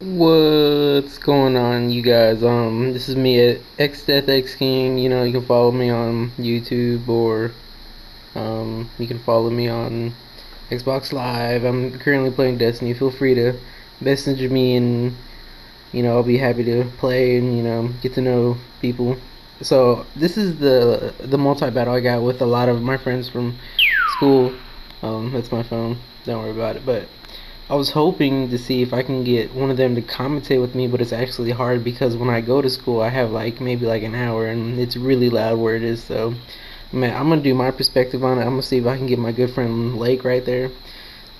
What's going on, you guys? This is me at XDeathX King. You know, you can follow me on YouTube, or you can follow me on Xbox Live. I'm currently playing Destiny. Feel free to message me, and I'll be happy to play and get to know people. So this is the multi battle I got with a lot of my friends from school. That's my phone. Don't worry about it, but. I was hoping to see if I can get one of them to commentate with me, but it's actually hard because when I go to school, I have maybe an hour, and it's really loud where it is. So, man, I'm gonna do my perspective on it. I'm gonna see if I can get my good friend Lake right there.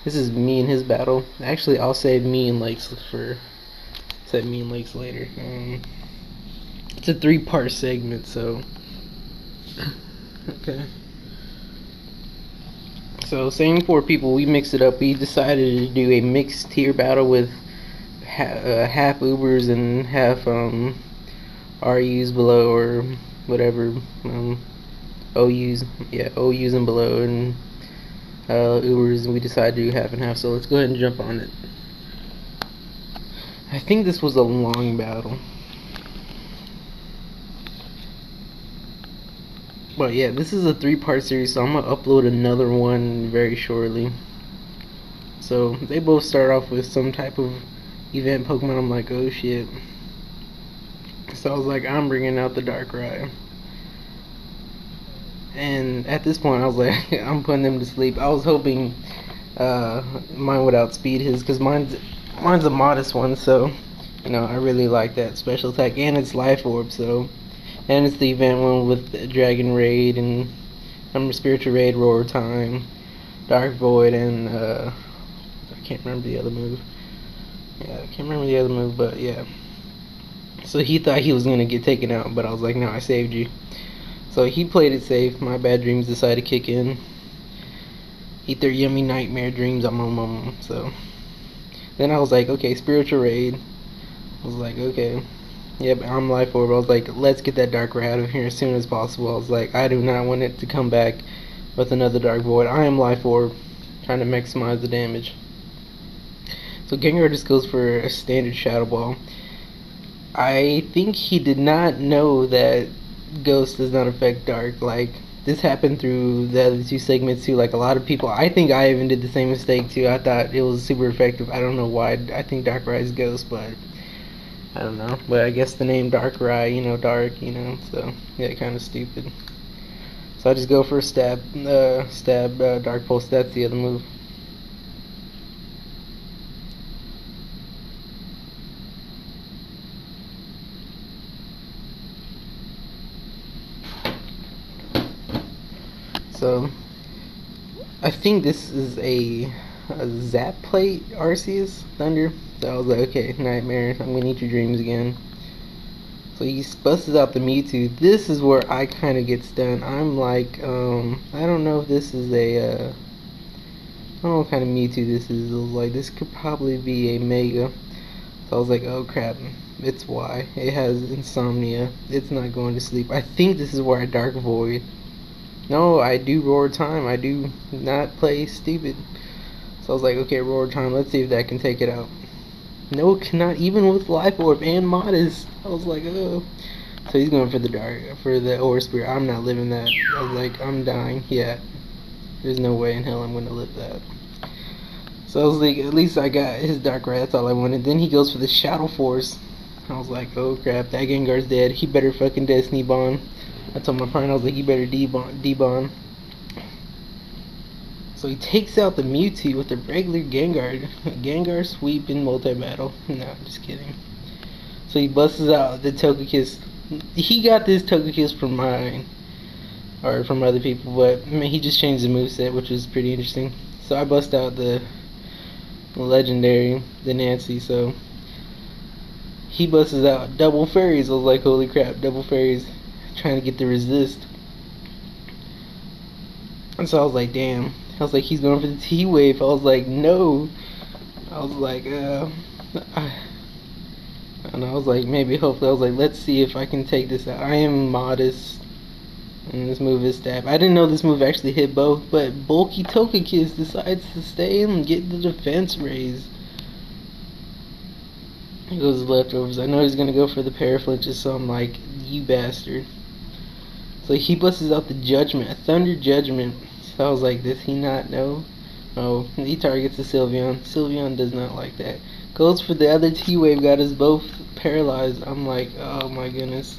This is me and his battle. Actually, I'll save me and Lakes later. It's a 3-part segment, so okay. So same 4 people, we mixed it up. We decided to do a mixed tier battle with half Ubers and half RUs below, or whatever, OUs, yeah, OUs and below, and Ubers. And we decided to do half and half. So let's go ahead and jump on it. I think this was a long battle. But yeah, this is a 3-part series, so I'm gonna upload another one very shortly. So they both start off with some type of event Pokemon. I'm like, oh shit. So I was like, I'm bringing out the Darkrai. And at this point, I was like, I'm putting them to sleep. I was hoping mine would outspeed his, because mine's a modest one. So I really like that special attack, and it's Life Orb. So. And it's the event one with Dragon Raid and Spiritual Raid, Roar Time, Dark Void, and I can't remember the other move. Yeah, I can't remember the other move, but yeah. So he thought he was gonna get taken out, but I was like, no, I saved you. So he played it safe. My bad dreams decided to kick in. Eat their yummy nightmare dreams. So then I was like, okay, Spiritual Raid. I was like, okay. Yep, I'm Life Orb. I was like, let's get that Darkrai out of here as soon as possible. I was like, I do not want it to come back with another Dark Void. I am Life Orb, trying to maximize the damage. So Gengar just goes for a standard Shadow Ball. I think he did not know that Ghost does not affect Dark. This happened through the other 2 segments too. A lot of people, I think I even did the same mistake too. I thought it was super effective. I don't know why. I think Darkrai is Ghost, but I don't know, but I guess the name Darkrai, dark, so yeah, kind of stupid. So I just go for a stab, Dark Pulse. That's the other move. So I think this is a Zap Plate Arceus Thunder. So I was like, okay, Nightmare, I'm gonna eat your dreams again. So he busts out the Mewtwo. This is where I kind of get stunned. I'm like, I don't know if this is a, I don't know what kind of Mewtwo this is. I was like, this could probably be a Mega. So I was like, oh crap, it's Y. It has insomnia. It's not going to sleep. I think this is where I Dark Void. No, I do Roar Time. I do not play stupid. So I was like, okay, Roar Time. Let's see if that can take it out. No, it cannot, even with Life Orb and Modest. I was like, oh. So he's going for the Aura Spear. I'm not living that. I was like, I'm dying. Yeah. There's no way in hell I'm going to live that. So I was like, at least I got his Darkrai. That's all I wanted. Then he goes for the Shadow Force. I was like, oh crap, that Gengar's dead. He better fucking Destiny Bond. I told my partner, I was like, you better D-Bond. So he takes out the Mewtwo with the regular Gengar. Gengar sweep in multi-battle. No, I'm just kidding. So he busts out the Togekiss. He got this Togekiss from mine, or from other people, but I mean, he just changed the moveset, which was pretty interesting. So I bust out the legendary, the Nancy. So he busts out double fairies. I was like, holy crap, double fairies, trying to get the resist. And so I was like, damn. I was like, he's going for the T-Wave. I was like, no. I was like, and I was like, maybe, hopefully. I was like, let's see if I can take this out. I am Modest. And this move is stab. I didn't know this move actually hit both, but Bulky Togekiss decides to stay and get the defense raise. He goes leftovers. I know he's gonna go for the paraflinches, so I'm like, you bastard. So he busts out the judgment, a thunder judgment. So I was like, does he not know? Oh, he targets the Sylveon. Sylveon does not like that. Goes for the other T-Wave, got us both paralyzed. I'm like, oh my goodness.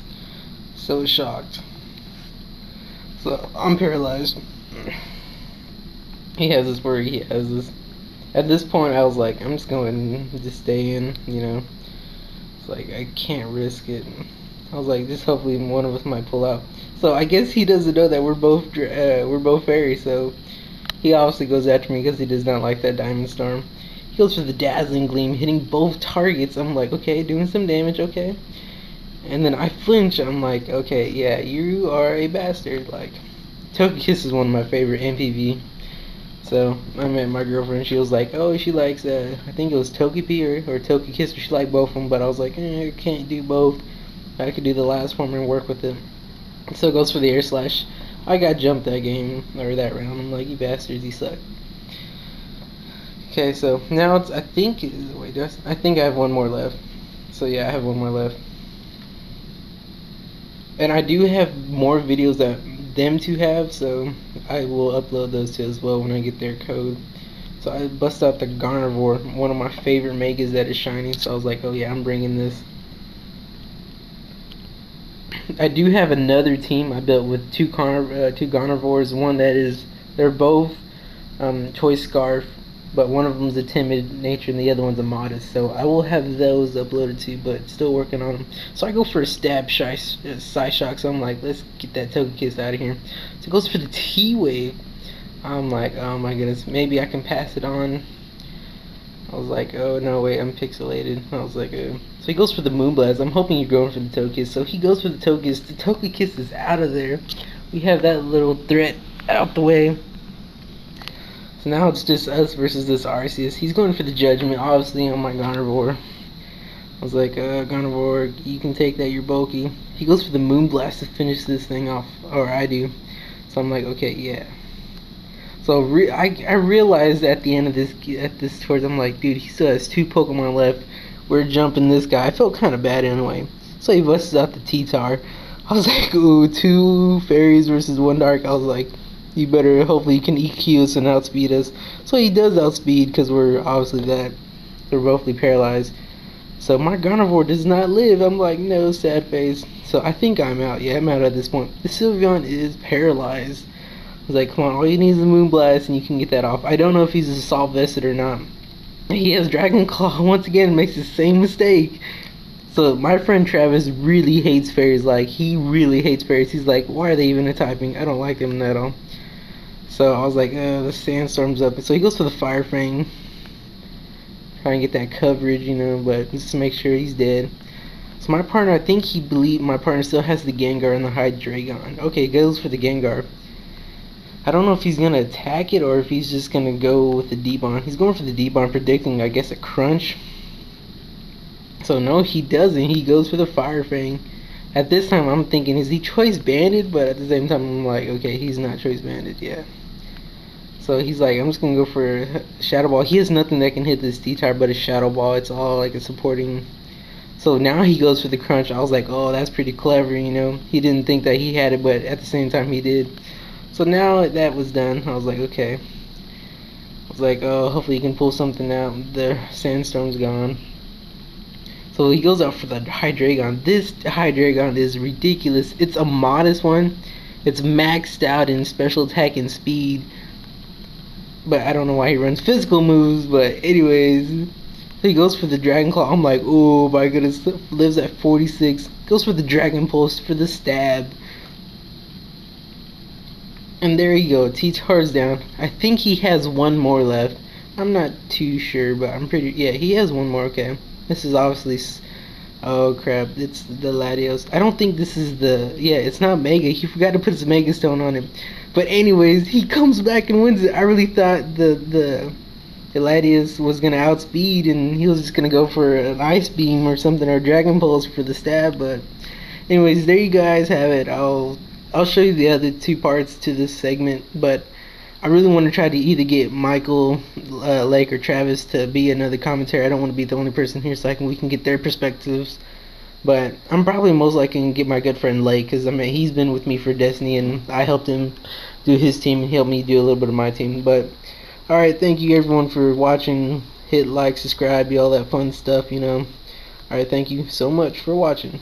So shocked. So I'm paralyzed. He has this where he has this. At this point, I was like, I'm just going to just stay in, you know. It's like, I can't risk it. I was like, just hopefully one of us might pull out. So I guess he doesn't know that we're both fairies. So he obviously goes after me because he does not like that Diamond Storm. He goes for the Dazzling Gleam, hitting both targets. I'm like, okay, doing some damage, okay. And then I flinch. I'm like, okay, yeah, you are a bastard. Like, Togekiss is one of my favorite MPV. So I met my girlfriend. She was like, oh, she likes I think it was Togepi or Togekiss. She liked both of them, but I was like, I can't do both. I could do the last form and work with it. So it goes for the Air Slash. I got jumped that game or that round. I'm like, you bastards, you suck. Okay, so now it's I think I have one more left. So yeah, I have one more left. And I do have more videos that them two have, so I will upload those two as well when I get their code. So I bust out the Garnivore, one of my favorite megas that is shining, so I was like, oh yeah, I'm bringing this. I do have another team I built with two Garnivores, one that is, they're both Choice Scarf, but one of them is a timid nature and the other one's a modest, so I will have those uploaded too, but still working on them. So I go for a stab Psyshock, so I'm like, let's get that Togekiss out of here. So it goes for the T-Wave. I'm like, oh my goodness, maybe I can pass it on. I was like, oh no, wait, I'm pixelated. I was like, oh. So he goes for the Moonblast. I'm hoping you're going for the Togekiss. So he goes for the Togekiss. The Togekiss is out of there. We have that little threat out the way. So now it's just us versus this Arceus. He's going for the Judgment, obviously, on my Garnivore. I was like, Garnivore, you can take that, you're bulky. He goes for the Moonblast to finish this thing off, or I do. So I'm like, okay, yeah. So I realized at the end of this tour, I'm like, dude, he still has 2 Pokemon left. We're jumping this guy. I felt kind of bad anyway. So he busts out the T-Tar. I was like, ooh, 2 fairies versus 1 dark. I was like, you better, hopefully you can EQ us and outspeed us. So he does outspeed because we're obviously we're bothly paralyzed. So my Garnivore does not live. I'm like, no, sad face. So I think I'm out. Yeah, I'm out at this point. The Sylveon is paralyzed. I was like, come on, all you need is a Moonblast and you can get that off. I don't know if he's Assault Vested or not. He has Dragon Claw once again, makes the same mistake. So my friend Travis really hates fairies. Like, he really hates fairies. He's like, why are they even a typing? I don't like them at all. So I was like, the Sandstorm's up. So he goes for the Fire Fang. Try and get that coverage, you know, but just to make sure he's dead. So my partner, I think my partner still has the Gengar and the Hydreigon. Okay, goes for the Gengar. I don't know if he's going to attack it or if he's just going to go with the D-Bomb. He's going for the D-Bomb, predicting, I guess, a crunch. So no, he doesn't. He goes for the Fire Fang. At this time, I'm thinking, is he Choice Banded? But at the same time, I'm like, okay, he's not Choice Banded, yeah. So he's like, I'm just going to go for Shadow Ball. He has nothing that can hit this T-Type but a Shadow Ball. It's all like a supporting. So now he goes for the crunch. I was like, oh, that's pretty clever, you know. He didn't think that he had it, but at the same time, he did. So now that was done, I was like, okay. I was like, oh, hopefully he can pull something out. The Sandstorm's gone. So he goes out for the Hydreigon. This Hydreigon is ridiculous. It's a modest one. It's maxed out in special attack and speed. But I don't know why he runs physical moves. But anyways, he goes for the Dragon Claw. I'm like, oh my goodness. Lives at 46. Goes for the Dragon Pulse for the stab. And there you go, T-Tar's down. I think he has 1 more left. I'm not too sure, but I'm pretty, yeah, he has 1 more, okay. This is obviously, oh crap, it's the Latios. I don't think this is yeah, it's not Mega. He forgot to put his Mega Stone on him. But anyways, he comes back and wins it. I really thought the Latios was going to outspeed and he was just going to go for an Ice Beam or something, or Dragon Pulse for the stab, but anyways, there you guys have it. I'll show you the other 2 parts to this segment, but I really want to try to either get Michael, Lake, or Travis to be another commentary. I don't want to be the only person here, so we can get their perspectives. But I'm probably most likely gonna get my good friend Lake, because I mean he's been with me for Destiny, and I helped him do his team, and he helped me do a little bit of my team. But all right, thank you everyone for watching. Hit like, subscribe, all that fun stuff, you know. All right, thank you so much for watching.